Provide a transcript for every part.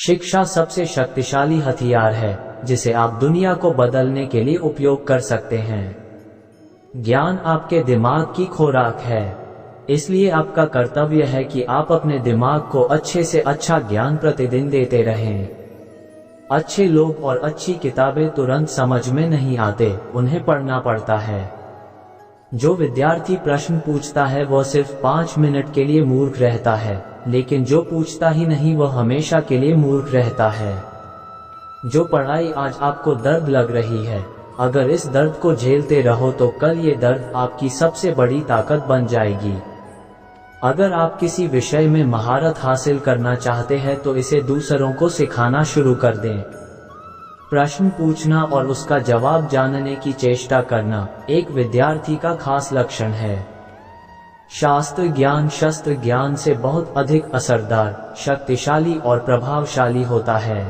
शिक्षा सबसे शक्तिशाली हथियार है जिसे आप दुनिया को बदलने के लिए उपयोग कर सकते हैं। ज्ञान आपके दिमाग की खुराक है, इसलिए आपका कर्तव्य है कि आप अपने दिमाग को अच्छे से अच्छा ज्ञान प्रतिदिन देते रहें। अच्छे लोग और अच्छी किताबें तुरंत समझ में नहीं आते, उन्हें पढ़ना पड़ता है। जो विद्यार्थी प्रश्न पूछता है वह सिर्फ 5 मिनट के लिए मूर्ख रहता है, लेकिन जो पूछता ही नहीं वह हमेशा के लिए मूर्ख रहता है। जो पढ़ाई आज आपको दर्द लग रही है, अगर इस दर्द को झेलते रहो तो कल ये दर्द आपकी सबसे बड़ी ताकत बन जाएगी। अगर आप किसी विषय में महारत हासिल करना चाहते हैं तो इसे दूसरों को सिखाना शुरू कर दें। प्रश्न पूछना और उसका जवाब जानने की चेष्टा करना एक विद्यार्थी का खास लक्षण है। शास्त्र ज्ञान शस्त्र ज्ञान से बहुत अधिक असरदार, शक्तिशाली और प्रभावशाली होता है।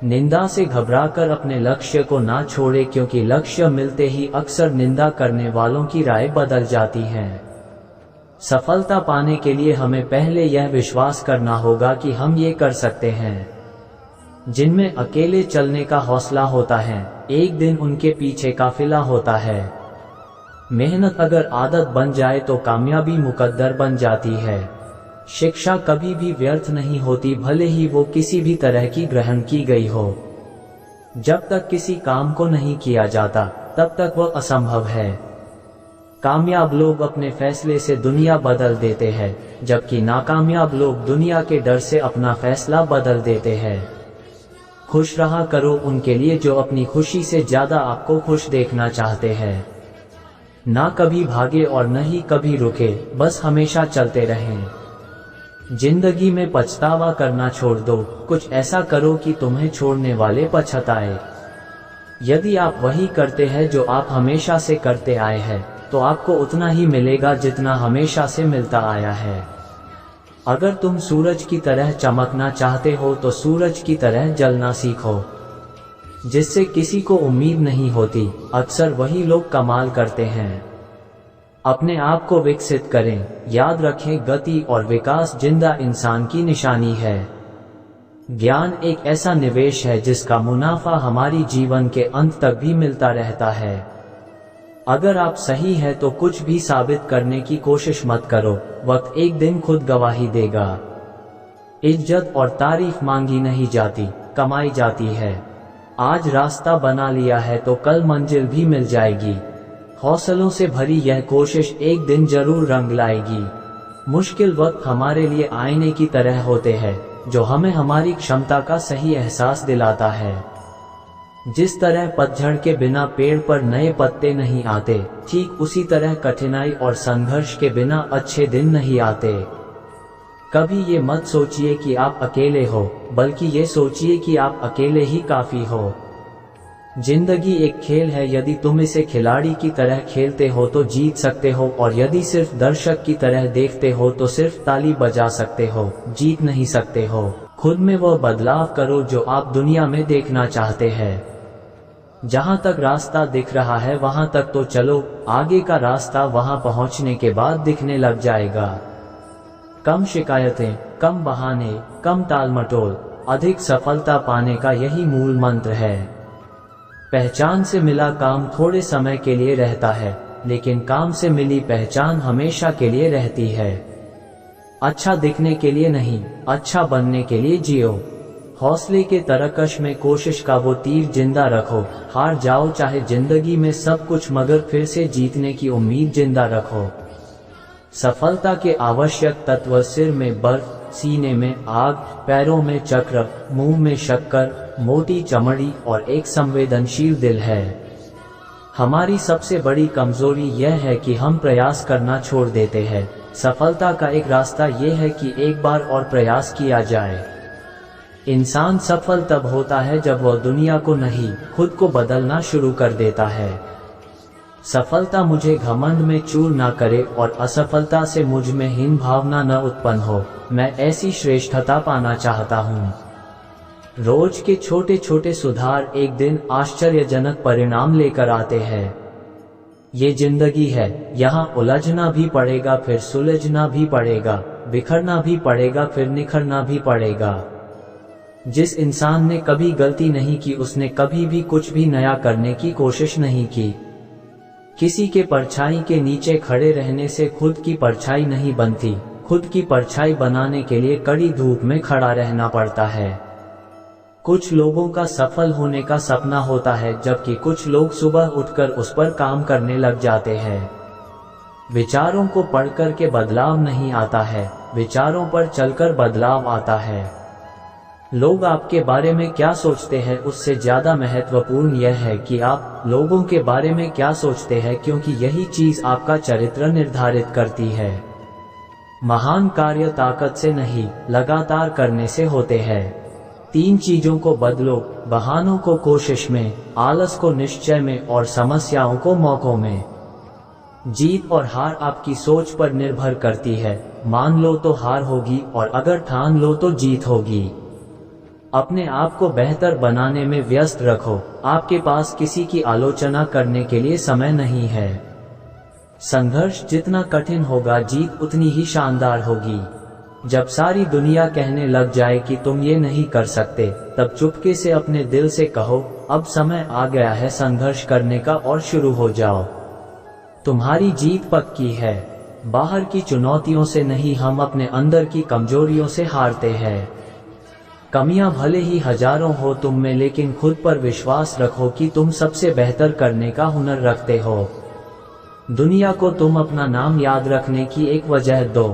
निंदा से घबराकर अपने लक्ष्य को ना छोड़े, क्योंकि लक्ष्य मिलते ही अक्सर निंदा करने वालों की राय बदल जाती है। सफलता पाने के लिए हमें पहले यह विश्वास करना होगा कि हम ये कर सकते हैं। जिनमें अकेले चलने का हौसला होता है, एक दिन उनके पीछे काफिला होता है। मेहनत अगर आदत बन जाए तो कामयाबी मुकद्दर बन जाती है। शिक्षा कभी भी व्यर्थ नहीं होती, भले ही वो किसी भी तरह की ग्रहण की गई हो। जब तक किसी काम को नहीं किया जाता तब तक वह असंभव है। कामयाब लोग अपने फैसले से दुनिया बदल देते हैं, जबकि नाकामयाब लोग दुनिया के डर से अपना फैसला बदल देते हैं। खुश रहा करो उनके लिए जो अपनी खुशी से ज्यादा आपको खुश देखना चाहते हैं। ना कभी भागे और न ही कभी रुके, बस हमेशा चलते रहें। जिंदगी में पछतावा करना छोड़ दो, कुछ ऐसा करो कि तुम्हें छोड़ने वाले पछताए। यदि आप वही करते हैं जो आप हमेशा से करते आए हैं, तो आपको उतना ही मिलेगा जितना हमेशा से मिलता आया है। अगर तुम सूरज की तरह चमकना चाहते हो तो सूरज की तरह जलना सीखो। जिससे किसी को उम्मीद नहीं होती, अक्सर वही लोग कमाल करते हैं। अपने आप को विकसित करें। याद रखें, गति और विकास जिंदा इंसान की निशानी है। ज्ञान एक ऐसा निवेश है जिसका मुनाफा हमारी जीवन के अंत तक भी मिलता रहता है। अगर आप सही है तो कुछ भी साबित करने की कोशिश मत करो, वक्त एक दिन खुद गवाही देगा। इज्जत और तारीफ मांगी नहीं जाती, कमाई जाती है। आज रास्ता बना लिया है तो कल मंजिल भी मिल जाएगी। हौसलों से भरी यह कोशिश एक दिन जरूर रंग लाएगी। मुश्किल वक्त हमारे लिए आईने की तरह होते हैं, जो हमें हमारी क्षमता का सही एहसास दिलाता है। जिस तरह पतझड़ के बिना पेड़ पर नए पत्ते नहीं आते, ठीक उसी तरह कठिनाई और संघर्ष के बिना अच्छे दिन नहीं आते। कभी ये मत सोचिए कि आप अकेले हो, बल्कि ये सोचिए कि आप अकेले ही काफी हो। जिंदगी एक खेल है, यदि तुम इसे खिलाड़ी की तरह खेलते हो तो जीत सकते हो, और यदि सिर्फ दर्शक की तरह देखते हो तो सिर्फ ताली बजा सकते हो, जीत नहीं सकते हो। खुद में वह बदलाव करो जो आप दुनिया में देखना चाहते हैं। जहां तक रास्ता दिख रहा है वहां तक तो चलो, आगे का रास्ता वहां पहुंचने के बाद दिखने लग जाएगा। कम शिकायतें, कम बहाने, कम टालमटोल, अधिक सफलता पाने का यही मूल मंत्र है। पहचान से मिला काम थोड़े समय के लिए रहता है, लेकिन काम से मिली पहचान हमेशा के लिए रहती है। अच्छा दिखने के लिए नहीं, अच्छा बनने के लिए जियो। हौसले के तरकश में कोशिश का वो तीर जिंदा रखो। हार जाओ चाहे जिंदगी में सब कुछ, मगर फिर से जीतने की उम्मीद जिंदा रखो। सफलता के आवश्यक तत्व सिर में बर्फ, सीने में आग, पैरों में चक्र, मुंह में शक्कर, मोटी चमड़ी और एक संवेदनशील दिल है। हमारी सबसे बड़ी कमजोरी यह है कि हम प्रयास करना छोड़ देते हैं। सफलता का एक रास्ता यह है कि एक बार और प्रयास किया जाए। इंसान सफल तब होता है जब वह दुनिया को नहीं, खुद को बदलना शुरू कर देता है। सफलता मुझे घमंड में चूर ना करे और असफलता से मुझ में हीन भावना न उत्पन्न हो। मैं ऐसी श्रेष्ठता पाना चाहता हूँ। रोज के छोटे छोटे सुधार एक दिन आश्चर्यजनक परिणाम लेकर आते हैं। ये जिंदगी है, यहाँ उलझना भी पड़ेगा, फिर सुलझना भी पड़ेगा, बिखरना भी पड़ेगा, फिर निखरना भी पड़ेगा। जिस इंसान ने कभी गलती नहीं की उसने कभी भी कुछ भी नया करने की कोशिश नहीं की। किसी के परछाई के नीचे खड़े रहने से खुद की परछाई नहीं बनती, खुद की परछाई बनाने के लिए कड़ी धूप में खड़ा रहना पड़ता है। कुछ लोगों का सफल होने का सपना होता है, जबकि कुछ लोग सुबह उठकर उस पर काम करने लग जाते हैं। विचारों को पढ़कर के बदलाव नहीं आता है, विचारों पर चलकर बदलाव आता है। लोग आपके बारे में क्या सोचते हैं उससे ज्यादा महत्वपूर्ण यह है कि आप लोगों के बारे में क्या सोचते हैं, क्योंकि यही चीज आपका चरित्र निर्धारित करती है। महान कार्य ताकत से नहीं, लगातार करने से होते हैं। 3 चीजों को बदलो, बहानों को कोशिश में, आलस को निश्चय में और समस्याओं को मौकों में। जीत और हार आपकी सोच पर निर्भर करती है। मान लो तो हार होगी और अगर ठान लो तो जीत होगी। अपने आप को बेहतर बनाने में व्यस्त रखो, आपके पास किसी की आलोचना करने के लिए समय नहीं है। संघर्ष जितना कठिन होगा, जीत उतनी ही शानदार होगी। जब सारी दुनिया कहने लग जाए कि तुम ये नहीं कर सकते, तब चुपके से अपने दिल से कहो, अब समय आ गया है संघर्ष करने का और शुरू हो जाओ। तुम्हारी जीत पक्की है। बाहर की चुनौतियों से नहीं, हम अपने अंदर की कमजोरियों से हारते हैं। कमियां भले ही हजारों हो तुम में, लेकिन खुद पर विश्वास रखो कि तुम सबसे बेहतर करने का हुनर रखते हो। दुनिया को तुम अपना नाम याद रखने की एक वजह दो।